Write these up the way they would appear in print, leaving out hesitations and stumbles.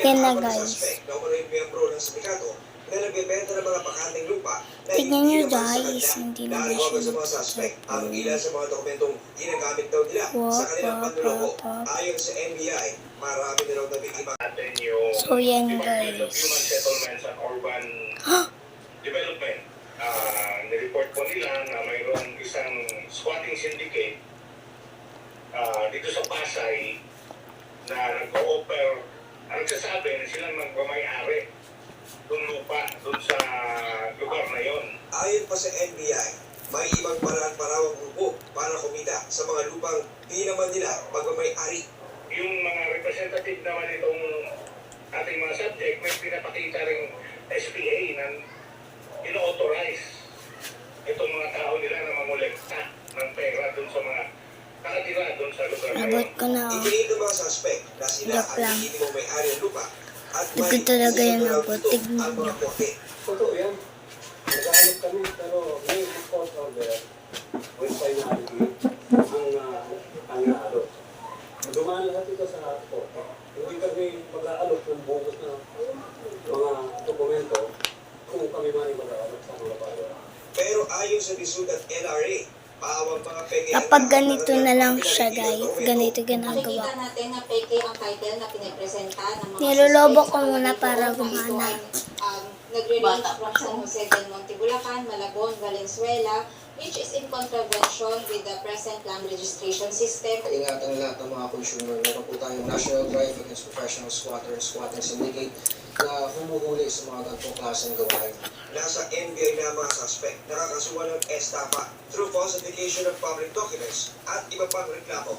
Yan na guys. Tignan nyo guys, hindi na siya ang ilan sa mga dokumentong ginagamit daw nila sa kanilang panluloko. Ayon sa NBI, marami na raw na biktima. So yan guys. Human settlements at urban development. Nireport po nila na mayroong isang squatting syndicate dito sa Pasay na nag-o-offer, nagsasabi na silang magmamayari doon lupa, doon sa lugar na yon. Ayon pa sa NBI, may ibang parawang grupo para kumita sa mga lupang di naman nila magmamayari. Yung mga representative naman itong ating mga subject, may pinapakita ring SPA na ino-authorize itong mga tao nila na mangolekta ng pera doon sa mga nakatira doon sa lugar na Abot yun. ko na oh. Itinid ng mga suspect na sila Joke ang lang. hindi mo may-ari ng lupa at may Tignan talaga yan sinunod ako. dito Tignan ang mga nyo. korte. Totoo yan. Nag-aalok kami, pero may court order with finality ang naalok. Dumaan lahat ito sa court. Hindi kami mag-aalok ng bukas na mga dokumento kung kami man ay mag-aalok sa mga bayan. Pero ayon sa DSUD at NRA, paawang mga peke Kapag ganito na lang siya guys, ganito ginagawa. Nakikita natin na peke ang title na pinipresenta ng mga Nilolobo ko suspects. muna para Ito gumana. ay, nagre-range from San Jose del Monte, Bulacan, Malabon, Valenzuela, which is in contravention with the present land registration system. Ingatan lahat ng mga consumer. Meron po tayong National Drive Against Professional Squatters, Squatting Syndicate na humuhuli sa mga ganitong klaseng gawain. Nasa NBI na mga suspect nakakasuhan ng estafa through falsification of public documents at iba pang reklamo.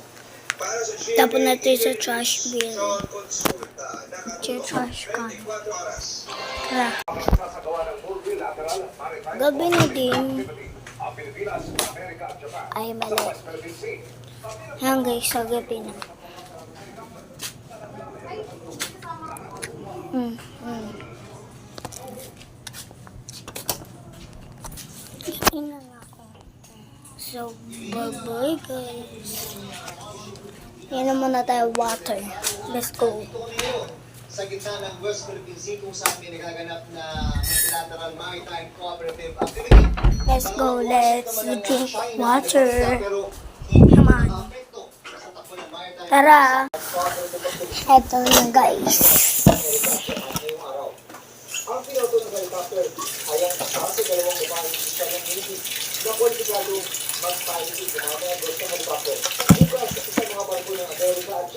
Para sa Tapon natin sa trash bin. Sean Consulta, Sa trash can. 24 oras. Tara. Gabi na din. Ay, mali. Yan guys, sa gabi na. Ina nga ako. So, bye-bye guys. Yan na muna tayo water. Let's go. Sa gitna ng West Philippine Sea kung saan may nagaganap na multilateral maritime cooperative activity. Let's go. Let's drink water. Pero Come on. epekto sa takbo ng maritime Tara. Eto na guys. Ngayong araw. Ang piloto ng helicopter ay ang kasama sa dalawang babaeng isa ng Navy na kwalipikado mag-pilot ng mga members ng helicopter. Bukas sa isang mga barko ng Amerika at